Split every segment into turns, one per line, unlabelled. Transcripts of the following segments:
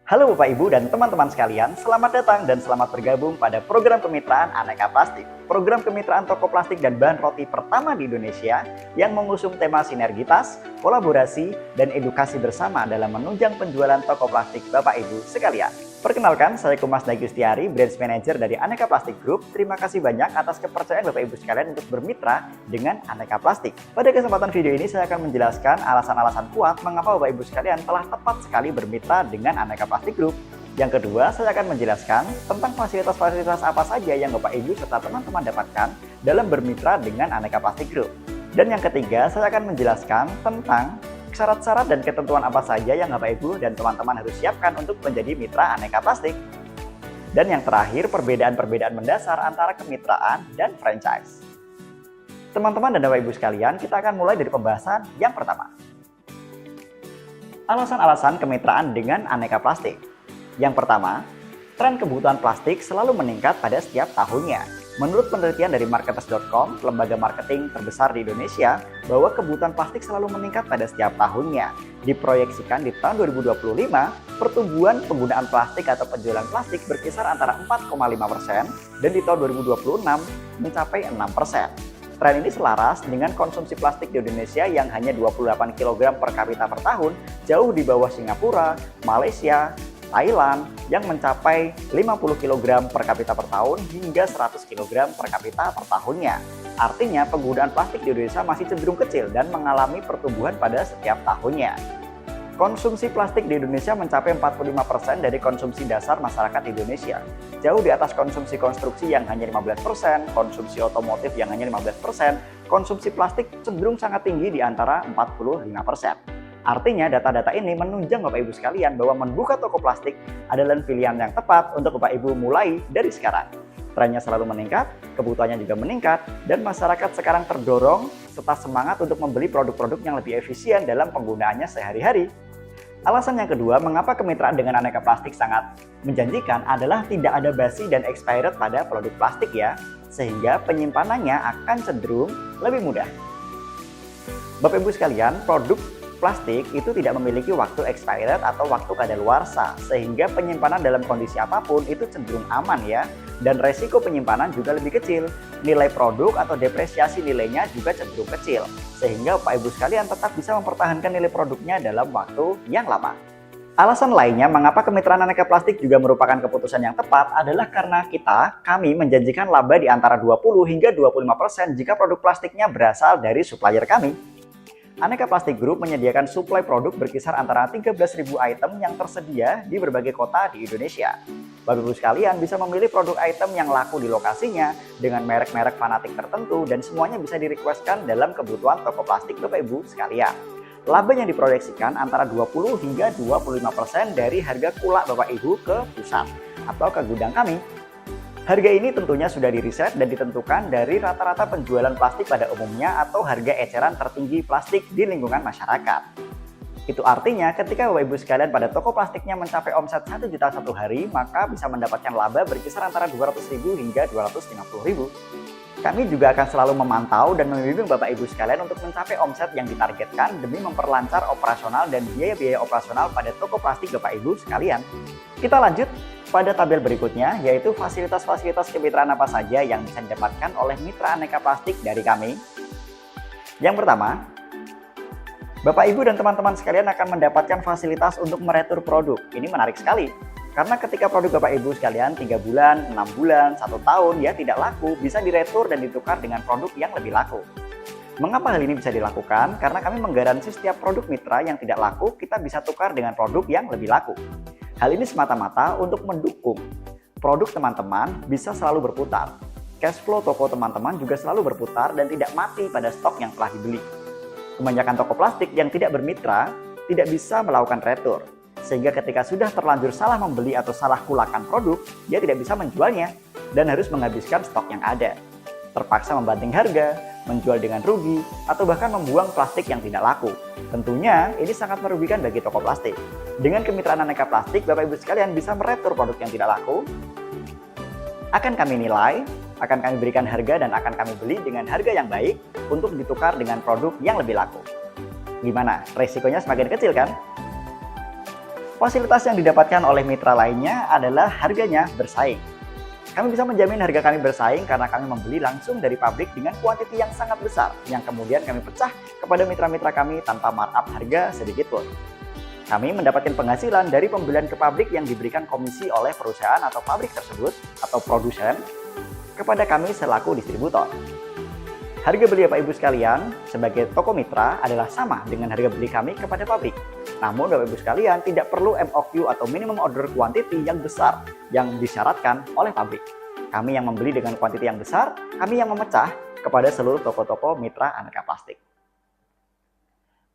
Halo Bapak Ibu dan teman-teman sekalian, selamat datang dan selamat bergabung pada program kemitraan Aneka Plastik. Program kemitraan toko plastik dan bahan roti pertama di Indonesia yang mengusung tema sinergitas, kolaborasi, dan edukasi bersama dalam menunjang penjualan toko plastik Bapak Ibu sekalian. Perkenalkan, saya Kumas Dagustiari, Branch Manager dari Aneka Plastik Group. Terima kasih banyak atas kepercayaan Bapak Ibu sekalian untuk bermitra dengan Aneka Plastik. Pada kesempatan video ini saya akan menjelaskan alasan-alasan kuat mengapa Bapak Ibu sekalian telah tepat sekali bermitra dengan Aneka Plastik Group. Yang kedua, saya akan menjelaskan tentang fasilitas-fasilitas apa saja yang Bapak Ibu serta teman-teman dapatkan dalam bermitra dengan Aneka Plastik Group. Dan yang ketiga, saya akan menjelaskan tentang syarat-syarat dan ketentuan apa saja yang Bapak Ibu dan teman-teman harus siapkan untuk menjadi mitra Aneka Plastik. Dan yang terakhir, perbedaan-perbedaan mendasar antara kemitraan dan franchise. Teman-teman dan Bapak Ibu sekalian, kita akan mulai dari pembahasan yang pertama. Alasan-alasan kemitraan dengan Aneka Plastik. Yang pertama, tren kebutuhan plastik selalu meningkat pada setiap tahunnya. Menurut penelitian dari Marketers.com, lembaga marketing terbesar di Indonesia, bahwa kebutuhan plastik selalu meningkat pada setiap tahunnya. Diproyeksikan di tahun 2025, pertumbuhan penggunaan plastik atau penjualan plastik berkisar antara 4,5% dan di tahun 2026 mencapai 6%. Tren ini selaras dengan konsumsi plastik di Indonesia yang hanya 28 kg per kapita per tahun, jauh di bawah Singapura, Malaysia, Thailand yang mencapai 50 kg per kapita per tahun hingga 100 kg per kapita per tahunnya. Artinya penggunaan plastik di Indonesia masih cenderung kecil dan mengalami pertumbuhan pada setiap tahunnya. Konsumsi plastik di Indonesia mencapai 45% dari konsumsi dasar masyarakat Indonesia. Jauh di atas konsumsi konstruksi yang hanya 15%, konsumsi otomotif yang hanya 15%, konsumsi plastik cenderung sangat tinggi di antara 45%. Artinya data-data ini menunjang Bapak Ibu sekalian bahwa membuka toko plastik adalah pilihan yang tepat untuk Bapak Ibu mulai dari sekarang. Trennya selalu meningkat, kebutuhannya juga meningkat, dan masyarakat sekarang terdorong serta semangat untuk membeli produk-produk yang lebih efisien dalam penggunaannya sehari-hari. Alasan yang kedua, mengapa kemitraan dengan Aneka Plastik sangat menjanjikan adalah tidak ada basi dan expired pada produk plastik ya, sehingga penyimpanannya akan cenderung lebih mudah. Bapak Ibu sekalian, produk plastik itu tidak memiliki waktu expired atau waktu kadaluarsa, sehingga penyimpanan dalam kondisi apapun itu cenderung aman ya, dan resiko penyimpanan juga lebih kecil. Nilai produk atau depresiasi nilainya juga cenderung kecil, sehingga Bapak Ibu sekalian tetap bisa mempertahankan nilai produknya dalam waktu yang lama. Alasan lainnya mengapa kemitraan Aneka Plastik juga merupakan keputusan yang tepat adalah karena kami menjanjikan laba di antara 20 hingga 25% jika produk plastiknya berasal dari supplier kami. Aneka Plastik Group menyediakan suplai produk berkisar antara 13.000 item yang tersedia di berbagai kota di Indonesia. Bapak Ibu sekalian bisa memilih produk item yang laku di lokasinya dengan merek-merek fanatik tertentu dan semuanya bisa direquestkan dalam kebutuhan toko plastik Bapak Ibu sekalian. Laba yang diproyeksikan antara 20 hingga 25% dari harga kulak Bapak Ibu ke pusat atau ke gudang kami. Harga ini tentunya sudah diriset dan ditentukan dari rata-rata penjualan plastik pada umumnya atau harga eceran tertinggi plastik di lingkungan masyarakat. Itu artinya ketika Bapak Ibu sekalian pada toko plastiknya mencapai omset 1 juta satu hari, maka bisa mendapatkan laba berkisar antara 200.000 hingga 250.000. Kami juga akan selalu memantau dan membimbing Bapak Ibu sekalian untuk mencapai omset yang ditargetkan demi memperlancar operasional dan biaya-biaya operasional pada toko plastik Bapak Ibu sekalian. Kita lanjut pada tabel berikutnya, yaitu fasilitas-fasilitas kemitraan apa saja yang bisa didapatkan oleh mitra Aneka Plastik dari kami. Yang pertama, Bapak Ibu dan teman-teman sekalian akan mendapatkan fasilitas untuk meretur produk. Ini menarik sekali, karena ketika produk Bapak Ibu sekalian 3 bulan, 6 bulan, 1 tahun ya tidak laku, bisa diretur dan ditukar dengan produk yang lebih laku. Mengapa hal ini bisa dilakukan? Karena kami menggaransi setiap produk mitra yang tidak laku, kita bisa tukar dengan produk yang lebih laku. Hal ini semata-mata untuk mendukung produk teman-teman bisa selalu berputar. Cash flow toko teman-teman juga selalu berputar dan tidak mati pada stok yang telah dibeli. Kebanyakan toko plastik yang tidak bermitra tidak bisa melakukan retur, sehingga ketika sudah terlanjur salah membeli atau salah kulakan produk, dia tidak bisa menjualnya dan harus menghabiskan stok yang ada. Terpaksa membanting harga, menjual dengan rugi, atau bahkan membuang plastik yang tidak laku. Tentunya ini sangat merugikan bagi toko plastik. Dengan kemitraan Aneka Plastik, Bapak Ibu sekalian bisa meretur produk yang tidak laku, akan kami nilai, akan kami berikan harga dan akan kami beli dengan harga yang baik untuk ditukar dengan produk yang lebih laku. Gimana? Resikonya semakin kecil kan? Fasilitas yang didapatkan oleh mitra lainnya adalah harganya bersaing. Kami bisa menjamin harga kami bersaing karena kami membeli langsung dari pabrik dengan kuantiti yang sangat besar, yang kemudian kami pecah kepada mitra-mitra kami tanpa markup harga sedikit pun. Kami mendapatkan penghasilan dari pembelian ke pabrik yang diberikan komisi oleh perusahaan atau pabrik tersebut atau produsen kepada kami selaku distributor. Harga beli Bapak Ibu sekalian sebagai toko mitra adalah sama dengan harga beli kami kepada pabrik. Namun Bapak Ibu sekalian tidak perlu MOQ atau minimum order quantity yang besar yang disyaratkan oleh pabrik. Kami yang membeli dengan kuantiti yang besar, kami yang memecah kepada seluruh toko-toko mitra aneka plastik.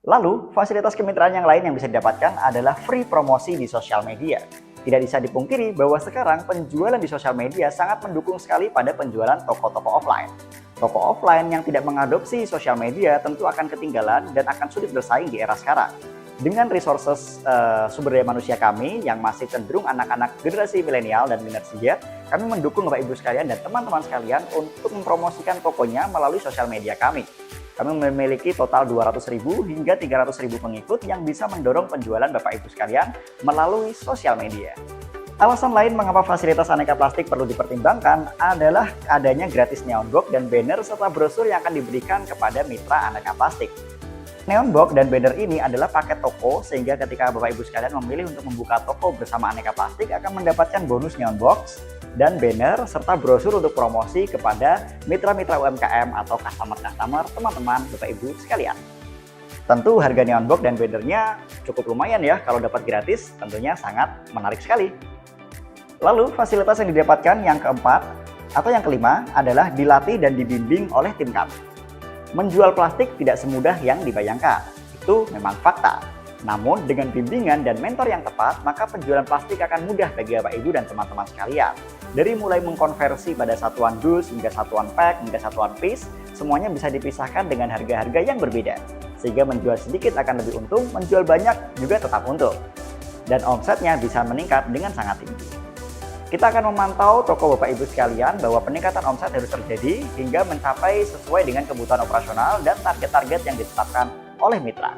Lalu, fasilitas kemitraan yang lain yang bisa didapatkan adalah free promosi di sosial media. Tidak bisa dipungkiri bahwa sekarang penjualan di sosial media sangat mendukung sekali pada penjualan toko-toko offline. Toko offline yang tidak mengadopsi sosial media tentu akan ketinggalan dan akan sulit bersaing di era sekarang. Dengan resources sumber daya manusia kami yang masih cenderung anak-anak generasi milenial dan generasi Z, kami mendukung Bapak Ibu sekalian dan teman-teman sekalian untuk mempromosikan tokonya melalui sosial media kami. Kami memiliki total 200.000 hingga 300.000 pengikut yang bisa mendorong penjualan Bapak Ibu sekalian melalui sosial media. Alasan lain mengapa fasilitas aneka plastik perlu dipertimbangkan adalah adanya gratis neon box dan banner serta brosur yang akan diberikan kepada mitra aneka plastik. Neon box dan banner ini adalah paket toko sehingga ketika Bapak Ibu sekalian memilih untuk membuka toko bersama aneka plastik akan mendapatkan bonus neon box dan banner serta brosur untuk promosi kepada mitra-mitra UMKM atau customer-customer teman-teman Bapak Ibu sekalian. Tentu harga neon box dan bannernya cukup lumayan ya, kalau dapat gratis tentunya sangat menarik sekali. Lalu fasilitas yang didapatkan yang keempat atau yang kelima adalah dilatih dan dibimbing oleh tim kami. Menjual plastik tidak semudah yang dibayangkan, itu memang fakta. Namun dengan bimbingan dan mentor yang tepat, maka penjualan plastik akan mudah bagi Bapak Ibu dan teman-teman sekalian. Dari mulai mengkonversi pada satuan dus, hingga satuan pack, hingga satuan piece, semuanya bisa dipisahkan dengan harga-harga yang berbeda. Sehingga menjual sedikit akan lebih untung, menjual banyak juga tetap untung. Dan omsetnya bisa meningkat dengan sangat tinggi. Kita akan memantau toko Bapak Ibu sekalian bahwa peningkatan omset harus terjadi hingga mencapai sesuai dengan kebutuhan operasional dan target-target yang ditetapkan oleh mitra.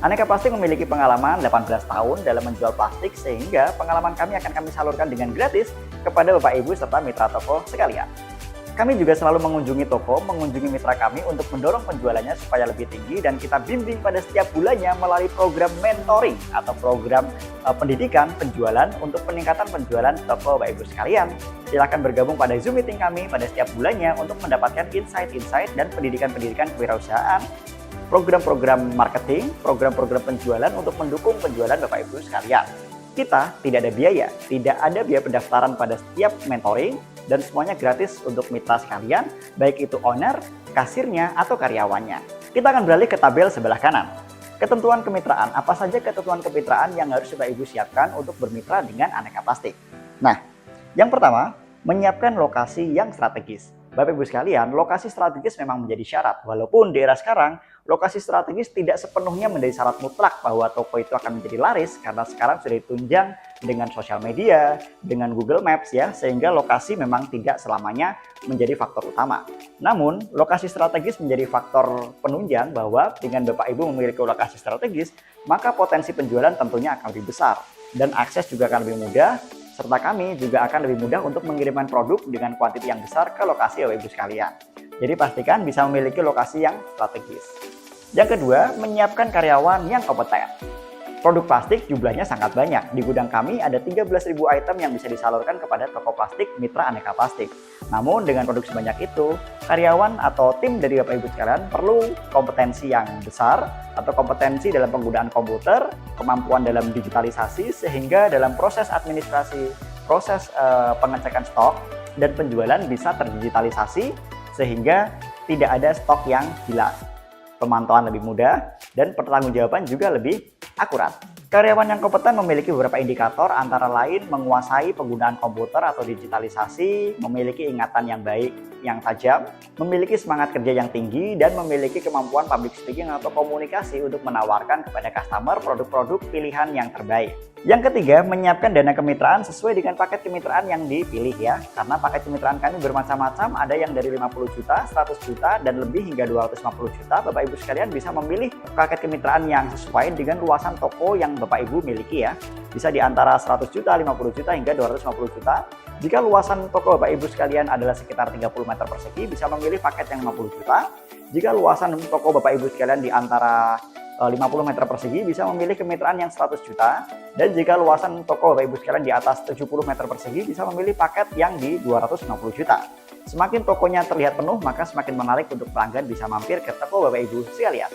Aneka Plastik memiliki pengalaman 18 tahun dalam menjual plastik sehingga pengalaman kami akan kami salurkan dengan gratis kepada Bapak Ibu serta mitra toko sekalian. Kami juga selalu mengunjungi toko, mengunjungi mitra kami untuk mendorong penjualannya supaya lebih tinggi dan kita bimbing pada setiap bulannya melalui program mentoring atau program pendidikan penjualan untuk peningkatan penjualan toko Bapak Ibu sekalian. Silakan bergabung pada Zoom meeting kami pada setiap bulannya untuk mendapatkan insight-insight dan pendidikan-pendidikan kewirausahaan, program-program marketing, program-program penjualan untuk mendukung penjualan Bapak Ibu sekalian. Kita tidak ada biaya, tidak ada biaya pendaftaran pada setiap mentoring, dan semuanya gratis untuk mitra sekalian, baik itu owner, kasirnya, atau karyawannya. Kita akan beralih ke tabel sebelah kanan. Ketentuan kemitraan, apa saja ketentuan kemitraan yang harus Bapak Ibu siapkan untuk bermitra dengan Aneka Plastik? Nah, yang pertama, menyiapkan lokasi yang strategis. Bapak Ibu sekalian, lokasi strategis memang menjadi syarat. Walaupun di era sekarang, lokasi strategis tidak sepenuhnya menjadi syarat mutlak bahwa toko itu akan menjadi laris karena sekarang sudah ditunjang dengan sosial media, dengan Google Maps ya, sehingga lokasi memang tidak selamanya menjadi faktor utama. Namun, lokasi strategis menjadi faktor penunjang bahwa dengan Bapak Ibu memiliki lokasi strategis, maka potensi penjualan tentunya akan lebih besar dan akses juga akan lebih mudah. Serta kami juga akan lebih mudah untuk mengirimkan produk dengan kuantiti yang besar ke lokasi Bapak Ibu sekalian. Jadi pastikan bisa memiliki lokasi yang strategis. Yang kedua, menyiapkan karyawan yang kompeten. Produk plastik jumlahnya sangat banyak. Di gudang kami ada 13.000 item yang bisa disalurkan kepada toko plastik mitra Aneka Plastik. Namun dengan produk sebanyak itu, karyawan atau tim dari Bapak Ibu sekalian perlu kompetensi yang besar atau kompetensi dalam penggunaan komputer, kemampuan dalam digitalisasi, sehingga dalam proses administrasi, proses pengecekan stok dan penjualan bisa terdigitalisasi sehingga tidak ada stok yang hilang. Pemantauan lebih mudah dan pertanggungjawaban juga lebih akurat. Karyawan yang kompeten memiliki beberapa indikator antara lain menguasai penggunaan komputer atau digitalisasi, memiliki ingatan yang baik, yang tajam, memiliki semangat kerja yang tinggi, dan memiliki kemampuan public speaking atau komunikasi untuk menawarkan kepada customer produk-produk pilihan yang terbaik. Yang ketiga, menyiapkan dana kemitraan sesuai dengan paket kemitraan yang dipilih ya. Karena paket kemitraan kami bermacam-macam, ada yang dari 50 juta, 100 juta, dan lebih hingga 250 juta. Bapak Ibu sekalian bisa memilih paket kemitraan yang sesuai dengan luasan toko yang Bapak Ibu miliki ya. Bisa di antara 100 juta, 50 juta hingga 250 juta. Jika luasan toko Bapak Ibu sekalian adalah sekitar 30 meter persegi, bisa memilih paket yang 50 juta. Jika luasan toko Bapak Ibu sekalian di antara 50 meter persegi, bisa memilih kemitraan yang 100 juta. Dan jika luasan toko Bapak Ibu sekalian di atas 70 meter persegi, bisa memilih paket yang di 250 juta. Semakin tokonya terlihat penuh, maka semakin menarik untuk pelanggan bisa mampir ke toko Bapak Ibu sekalian.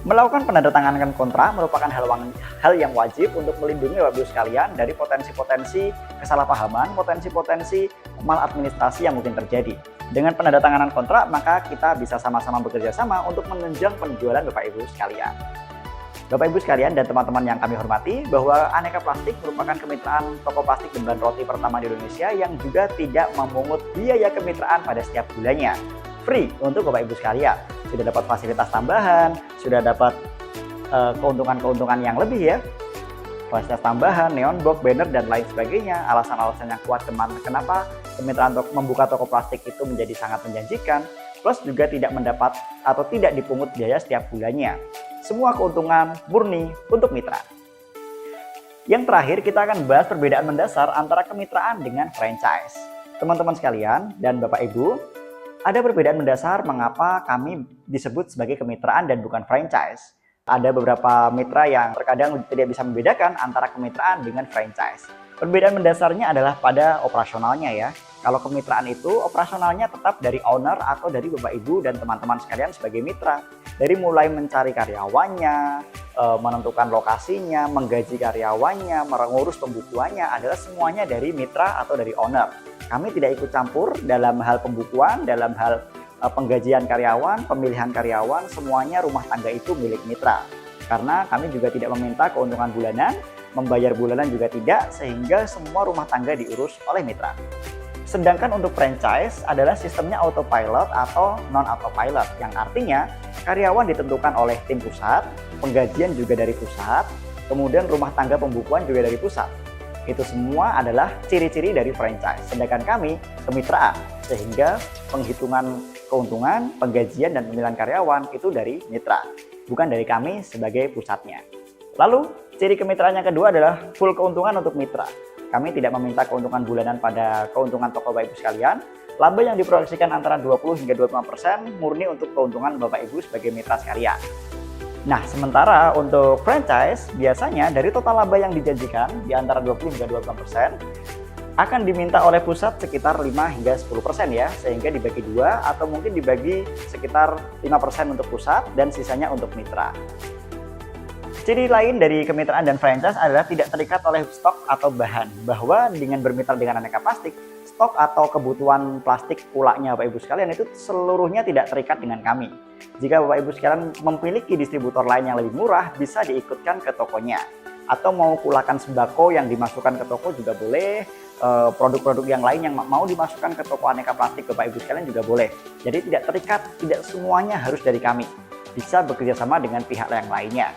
Melakukan penandatanganan kontrak merupakan hal yang wajib untuk melindungi Bapak Ibu sekalian dari potensi-potensi kesalahpahaman, potensi-potensi maladministrasi yang mungkin terjadi. Dengan penandatanganan kontrak, maka kita bisa sama-sama bekerja sama untuk menunjang penjualan Bapak Ibu sekalian. Bapak Ibu sekalian dan teman-teman yang kami hormati, bahwa Aneka Plastik merupakan kemitraan toko plastik dan roti pertama di Indonesia yang juga tidak memungut biaya kemitraan pada setiap bulannya. Free untuk Bapak Ibu sekalian. Sudah dapat fasilitas tambahan, sudah dapat keuntungan-keuntungan yang lebih ya. Fasilitas tambahan, neon box, banner, dan lain sebagainya. Alasan-alasan yang kuat kenapa kemitraan membuka toko plastik itu menjadi sangat menjanjikan. Plus juga tidak mendapat atau tidak dipungut biaya setiap bulannya. Semua keuntungan murni untuk mitra. Yang terakhir, kita akan bahas perbedaan mendasar antara kemitraan dengan franchise. Teman-teman sekalian dan Bapak Ibu, ada perbedaan mendasar mengapa kami disebut sebagai kemitraan dan bukan franchise. Ada beberapa mitra yang terkadang tidak bisa membedakan antara kemitraan dengan franchise. Perbedaan mendasarnya adalah pada operasionalnya ya. Kalau kemitraan itu operasionalnya tetap dari owner atau dari Bapak Ibu dan teman-teman sekalian sebagai mitra. Dari mulai mencari karyawannya, menentukan lokasinya, menggaji karyawannya, mengurus pembukuannya adalah semuanya dari mitra atau dari owner. Kami tidak ikut campur dalam hal pembukuan, dalam hal penggajian karyawan, pemilihan karyawan, semuanya rumah tangga itu milik mitra. Karena kami juga tidak meminta keuntungan bulanan, membayar bulanan juga tidak, sehingga semua rumah tangga diurus oleh mitra. Sedangkan untuk franchise adalah sistemnya autopilot atau non-autopilot, yang artinya karyawan ditentukan oleh tim pusat, penggajian juga dari pusat, kemudian rumah tangga pembukuan juga dari pusat. Itu semua adalah ciri-ciri dari franchise. Sedangkan kami kemitraan, sehingga penghitungan keuntungan, penggajian, dan pemilihan karyawan itu dari mitra, bukan dari kami sebagai pusatnya. Lalu, ciri kemitraan yang kedua adalah full keuntungan untuk mitra. Kami tidak meminta keuntungan bulanan pada keuntungan toko Bapak Ibu sekalian. Laba yang diproyeksikan antara 20 hingga 25% murni untuk keuntungan Bapak Ibu sebagai mitra sekalian. Nah, sementara untuk franchise, biasanya dari total laba yang dijanjikan di antara 20 hingga 25% akan diminta oleh pusat sekitar 5 hingga 10% ya, sehingga dibagi dua atau mungkin dibagi sekitar 5% untuk pusat dan sisanya untuk mitra. Ciri lain dari kemitraan dan franchise adalah tidak terikat oleh stok atau bahan, bahwa dengan bermitra dengan Aneka Plastik, stok atau kebutuhan plastik pulaknya Bapak Ibu sekalian itu seluruhnya tidak terikat dengan kami. Jika Bapak Ibu sekalian memiliki distributor lain yang lebih murah, bisa diikutkan ke tokonya. Atau mau pulakan sembako yang dimasukkan ke toko juga boleh, produk-produk yang lain yang mau dimasukkan ke toko Aneka Plastik Bapak Ibu sekalian juga boleh. Jadi tidak terikat, tidak semuanya harus dari kami. Bisa bekerja sama dengan pihak yang lainnya.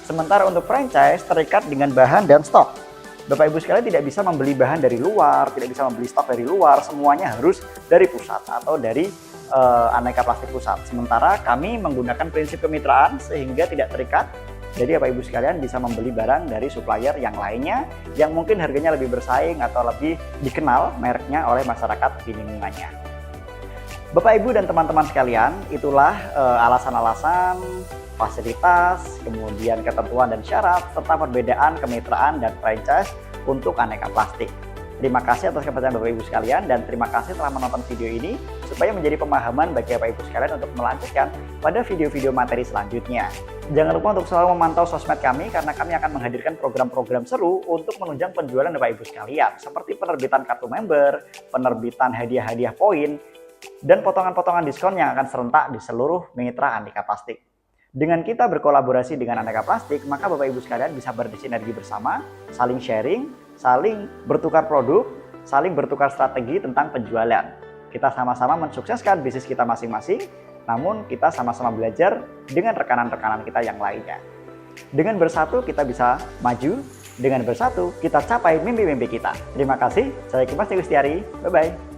Sementara untuk franchise terikat dengan bahan dan stok. Bapak Ibu sekalian tidak bisa membeli bahan dari luar, tidak bisa membeli stok dari luar, semuanya harus dari pusat atau dari Aneka Plastik pusat. Sementara kami menggunakan prinsip kemitraan sehingga tidak terikat. Jadi Bapak Ibu sekalian bisa membeli barang dari supplier yang lainnya yang mungkin harganya lebih bersaing atau lebih dikenal mereknya oleh masyarakat di lingkungannya. Bapak Ibu dan teman-teman sekalian, itulah alasan-alasan, fasilitas, kemudian ketentuan dan syarat, serta perbedaan kemitraan dan franchise untuk Aneka Plastik. Terima kasih atas kepercayaan Bapak Ibu sekalian dan terima kasih telah menonton video ini supaya menjadi pemahaman bagi Bapak Ibu sekalian untuk melanjutkan pada video-video materi selanjutnya. Jangan lupa untuk selalu memantau sosmed kami karena kami akan menghadirkan program-program seru untuk menunjang penjualan Bapak Ibu sekalian seperti penerbitan kartu member, penerbitan hadiah-hadiah poin, dan potongan-potongan diskon yang akan serentak di seluruh mitra Aneka Plastik. Dengan kita berkolaborasi dengan Aneka Plastik, maka Bapak Ibu sekalian bisa bersinergi bersama, saling sharing, saling bertukar produk, saling bertukar strategi tentang penjualan. Kita sama-sama mensukseskan bisnis kita masing-masing, namun kita sama-sama belajar dengan rekanan-rekanan kita yang lainnya. Dengan bersatu kita bisa maju, dengan bersatu kita capai mimpi-mimpi kita. Terima kasih, saya Kimas Gustiari, bye-bye.